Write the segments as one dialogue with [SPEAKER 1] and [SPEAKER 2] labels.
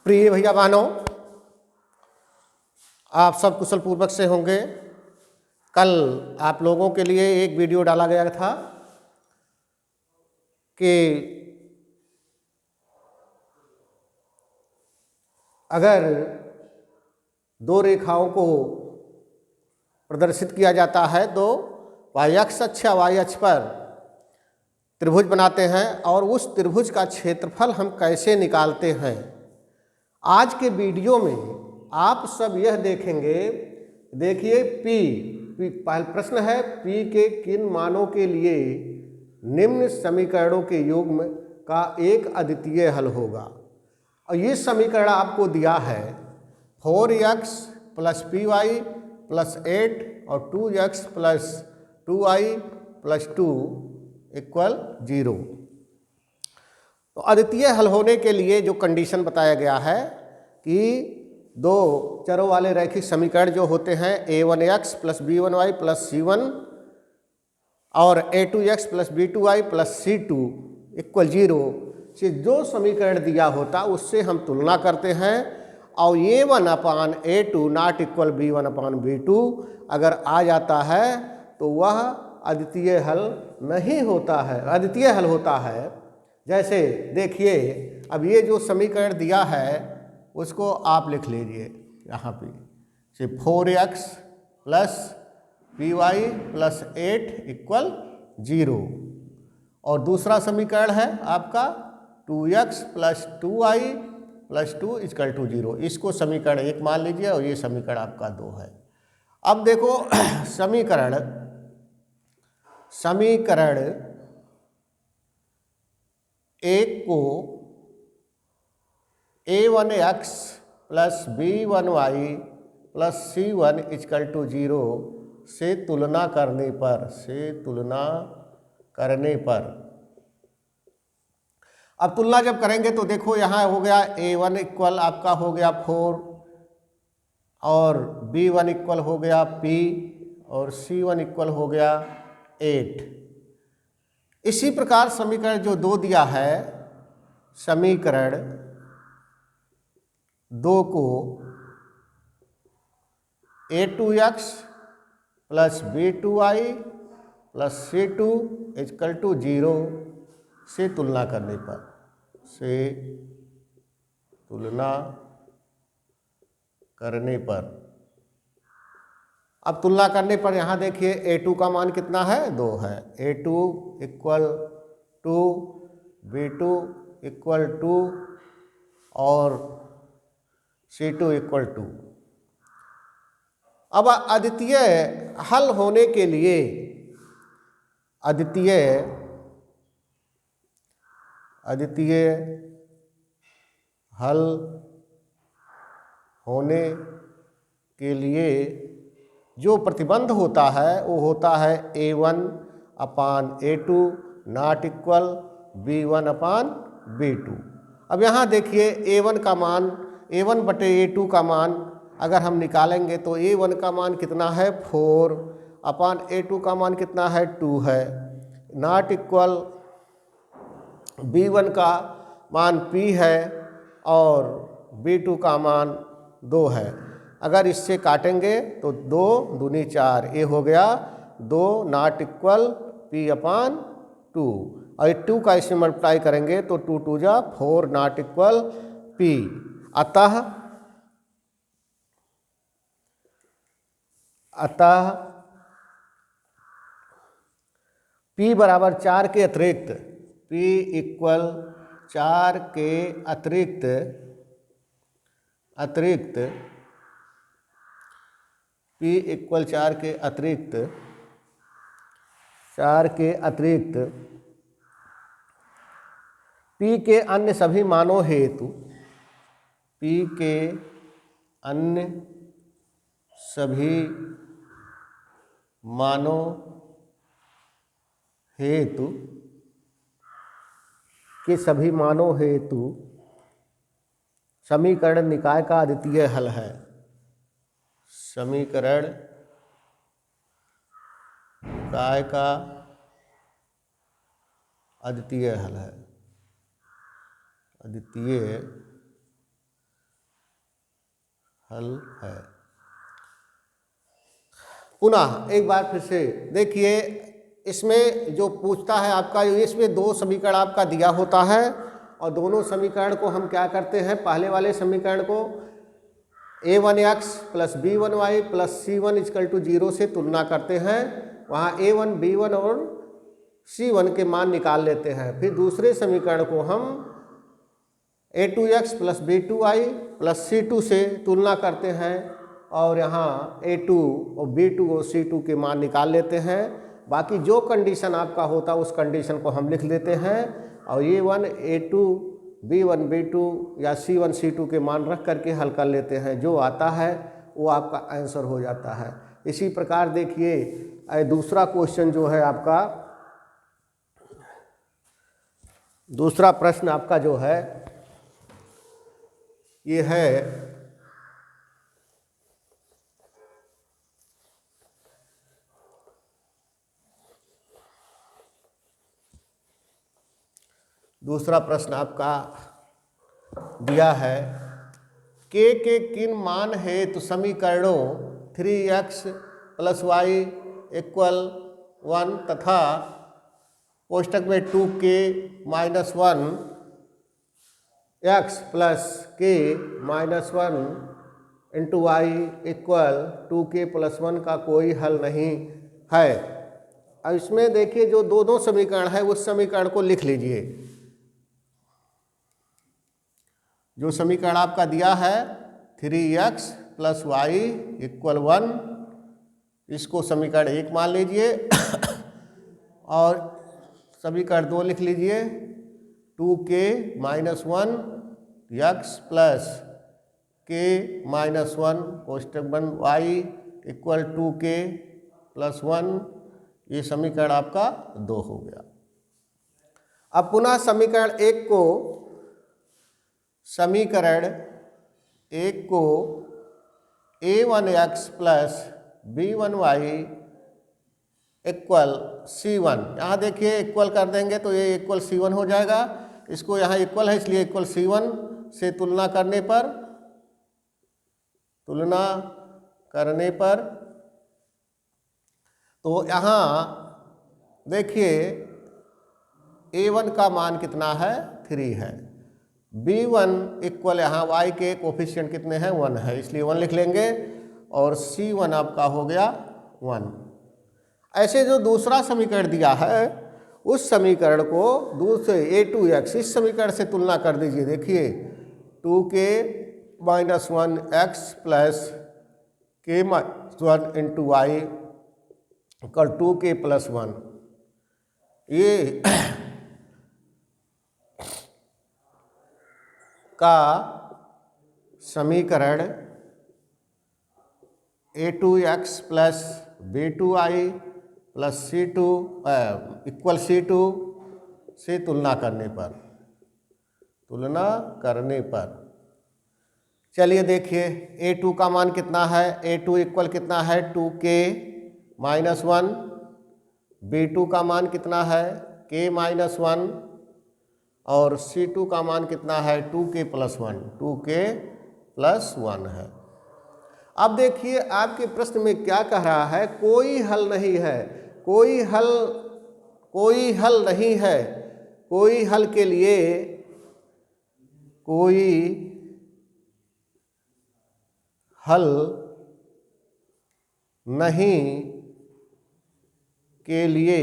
[SPEAKER 1] प्रिय भैया बहनों, आप सब कुशल पूर्वक से होंगे। कल आप लोगों के लिए एक वीडियो डाला गया था कि अगर दो रेखाओं को प्रदर्शित किया जाता है तो y अक्ष या y अक्ष पर त्रिभुज बनाते हैं और उस त्रिभुज का क्षेत्रफल हम कैसे निकालते हैं। आज के वीडियो में आप सब यह देखेंगे। देखिए प्रश्न है P के किन मानों के लिए निम्न समीकरणों के युग्म का एक अद्वितीय हल होगा। और ये समीकरण आपको दिया है 4x + py + 8 और 2x + 2y + 2 = 0। तो अद्वितीय हल होने के लिए जो कंडीशन बताया गया है कि दो चरों वाले रैखिक समीकरण जो होते हैं a1x + b1y + c1 और a2x + b2y + c2 = 0 से जो समीकरण दिया होता उससे हम तुलना करते हैं और a1/a2 ≠ b1/b2 अगर आ जाता है तो वह अद्वितीय हल नहीं होता है, अद्वितीय हल होता है। जैसे देखिए, अब ये जो समीकरण दिया है उसको आप लिख लीजिए यहाँ पे से 4x + py + 8 = 0 और दूसरा समीकरण है आपका 2x + 2y + 2 = 0। इसको समीकरण 1 मान लीजिए और ये समीकरण आपका 2 है। अब देखो समीकरण 1 को a1x + b1y + c1 = 0 से तुलना करने पर अब तुलना जब करेंगे तो देखो यहाँ हो गया a1 = आपका हो गया 4 और b1 = हो गया p और c1 = हो गया 8। इसी प्रकार समीकरण जो 2 दिया है, समीकरण 2 को a2x + b2y + c2 = 0 से तुलना करने पर अब तुलना करने पर यहाँ देखिए a2 का मान कितना है, 2 है। a2 = 2, b2 = 2 और c2 = 2। अब अद्वितीय हल होने के लिए अद्वितीय हल होने के लिए जो प्रतिबंध होता है वो होता है a1/a2 ≠ b1/b2। अब यहाँ देखिए a1 का मान a1/a2 का मान अगर हम निकालेंगे तो a1 का मान कितना है 4/a2 का मान कितना है 2 है, ≠ b1 का मान p है और b2 का मान 2 है। अगर इससे काटेंगे तो 2 दूनी 4, ये हो गया 2 ≠ p/2 और 2 का इसमें मल्टीप्लाई करेंगे तो 2 2 जा 4 ≠ p। अतः p = 4 के अतिरिक्त p = 4 के अतिरिक्त p = 4 के अतिरिक्त p के अन्य सभी मानों हेतु सभी मानों हेतु समीकरण निकाय का अद्वितीय हल है। समीकरण निकाय का अद्वितीय हल है। अद्वितीय हल है। पुनः एक बार फिर से देखिए, इसमें जो पूछता है आपका, इसमें दो समीकरण आपका दिया होता है और दोनों समीकरण को हम क्या करते हैं, पहले वाले समीकरण को a1x plus b1y plus c1 equal to 0 से तुलना करते हैं। वहाँ a1 b1 और c1 के मान निकाल लेते हैं। फिर दूसरे समीकरण को हम a2x plus b2y plus c2 से तुलना करते हैं और यहाँ a2 और b2 और c2 के मान निकाल लेते हैं। बाकी जो कंडीशन आपका होता है उस कंडीशन को हम लिख लेते हैं और a1 a2 b1 b2 या c1 c2 के मान रख करके हल कर लेते हैं। जो आता है वो आपका आंसर हो जाता है। इसी प्रकार देखिए दूसरा क्वेश्चन जो है आपका, दूसरा प्रश्न आपका जो है ये है दूसरा प्रश्न आपका दिया है के किन मान हेतु समीकरणों 3x प्लस वाई इक्वल 1 तथा कोष्टक में 2k minus 1 x plus k minus 1 into Y equal 2k plus 1 का कोई हल नहीं है। अब इसमें देखिए जो दोनों समीकरण है उस समीकरण को लिख लीजिए। जो समीकरण आपका दिया है 3x प्लस वाई इक्वल 1, इसको समीकरण 1 मान लीजिए और समीकरण 2 लिख लीजिए 2k minus 1 x plus k minus 1 कोष्टक 1 y equal 2k plus 1। ये समीकरण आपका 2 हो गया। अब पुनः समीकरण 1 को a1x plus b1y equal c1, यहाँ देखिए इक्वल कर देंगे तो ये इक्वल c1 हो जाएगा। इसको यहाँ इक्वल है इसलिए इक्वल c1 से तुलना करने पर तो यहाँ देखिए a1 का मान कितना है 3 है, b1 इक्वल यहाँ y के कोफिशिएंट कितने हैं 1 है इसलिए 1 लिख लेंगे और c1 आपका हो गया 1। ऐसे जो दूसरा समीकरण दिया है उस समीकरण को दूसरे a2x इस समीकरण से तुलना कर दीजिए। देखिए 2k minus 1 x plus k minus 1 into Y equal 2k plus 1। ये का समीकरण a2x plus b2y plus c2 equal c2 से तुलना करने पर चलिए देखिए a2 का मान कितना है, a2 इक्वल कितना है 2k माइनस 1, b2 का मान कितना है k माइनस 1 और c2 का मान कितना है 2k प्लस 1 है। अब देखिए आपके प्रश्न में क्या कह रहा है, कोई हल नहीं है, कोई हल नहीं है, कोई हल के लिए कोई हल नहीं के लिए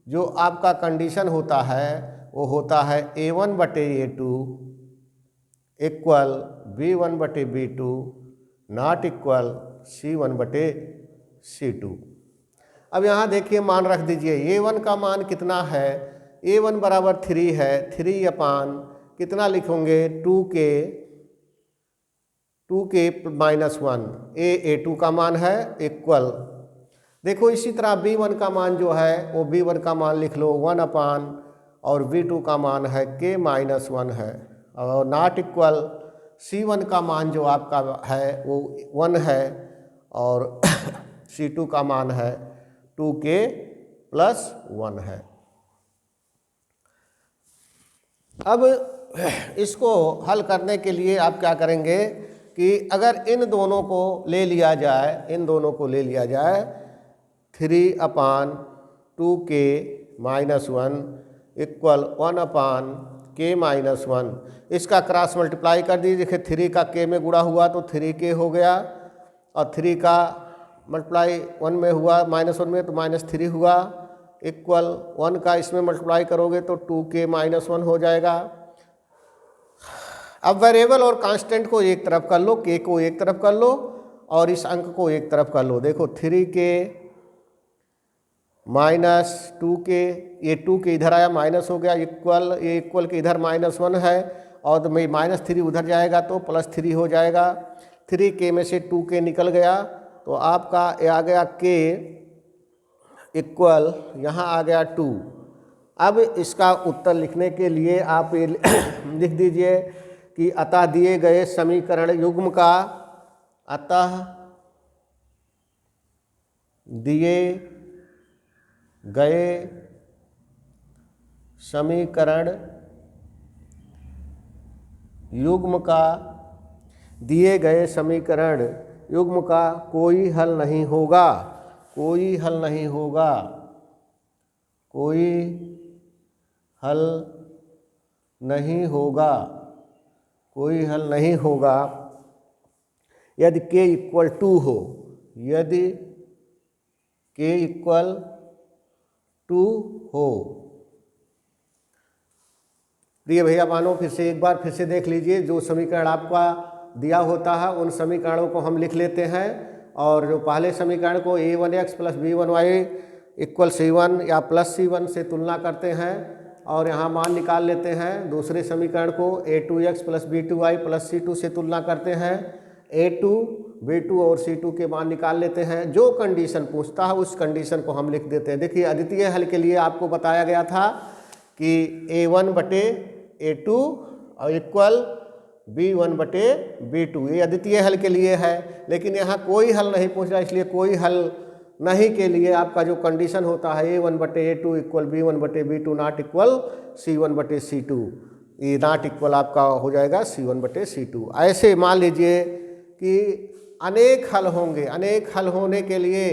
[SPEAKER 1] जो आपका कंडीशन होता है वो होता है a1 बटे a2 इक्वल b1 बटे b2 नॉट इक्वल c1 बटे c2। अब यहाँ देखिए मान रख दीजिए a1 का मान कितना है, a1 बराबर 3 है, 3 अपान कितना लिखोगे 2k माइनस 1 a2 का मान है इक्वल, देखो इसी तरह b1 का मान जो है वो b1 का मान लिख लो 1 अपान और b2 का मान है k माइनस 1 है और नॉट इक्वल c1 का मान जो आपका है वो 1 है और c2 का मान है 2k प्लस 1 है। अब इसको हल करने के लिए आप क्या करेंगे, कि अगर इन दोनों को ले लिया जाए 3/2k - 1 इक्वल 1/k - 1, इसका क्रॉस मल्टीप्लाई कर दीजिए। देखिए 3 का k में गुणा हुआ तो 3k हो गया, और 3 का मल्टीप्लाई 1 में हुआ -1 में तो -3 हुआ, इक्वल 1 का इसमें मल्टीप्लाई करोगे तो 2k - 1 हो जाएगा। अब वेरिएबल और कांस्टेंट को एक तरफ कर लो, k को एक तरफ कर लो और इस अंक को एक तरफ कर लो। देखो 3k - 2k, ये 2k इधर आया माइनस हो गया, इक्वल, ये इक्वल के इधर -1 है और तो में -3 उधर जाएगा तो +3 हो जाएगा। 3k में से 2k निकल गया तो आपका ये आ गया k इक्वल यहाँ आ गया 2। अब इसका उत्तर लिखने के लिए आप ये लिख दीजिए कि अतः दिए गए समीकरण युग्म का, अतः दिए गए समीकरण युग्म का, दिए गए समीकरण युग्म का कोई हल नहीं होगा, कोई हल नहीं होगा, कोई हल नहीं होगा, कोई हल नहीं होगा यदि k इक्वल 2 हो, यदि k इक्वल 2 हो। प्रिय भैया बहनों, फिर से एक बार फिर से देख लीजिए, जो समीकरण आपका दिया होता है उन समीकरणों को हम लिख लेते हैं, और जो पहले समीकरण को a1x + b1y इक्वल c1 या +c1 से तुलना करते हैं और यहाँ मान निकाल लेते हैं। दूसरे समीकरण को a2x + b2y + c2 से तुलना करते हैं, a2, b2 और c2 के मान निकाल लेते हैं। जो कंडीशन पूछता है उस कंडीशन को हम लिख देते हैं। देखिए अद्वितीय हल के लिए आपको बताया गया था कि a1/a2 और इक्वल b1/b2, ये अद्वितीय हल के लिए है, लेकिन यहाँ कोई हल नहीं पूछ रहा, इसलिए कोई हल नहीं के लिए आपका जो कंडीशन होता है a1/a2 equal b1/b2 not equal c1/c2, ये नॉट इक्वल आपका हो जाएगा c1/c2। ऐसे मान लीजिए कि अनेक हल होंगे, अनेक हल होने के लिए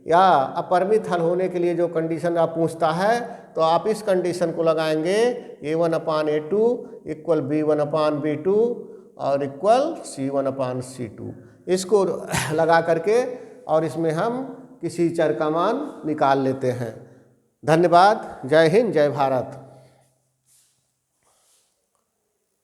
[SPEAKER 1] या अपरिमित हल होने के लिए जो कंडीशन आप पूछता है तो आप इस कंडीशन को लगाएंगे a1/a2 इक्वल b1/b2 और इक्वल c1/c2। इसको लगा करके और इसमें हम किसी चर का मान निकाल लेते हैं। धन्यवाद। जय हिंद, जय भारत।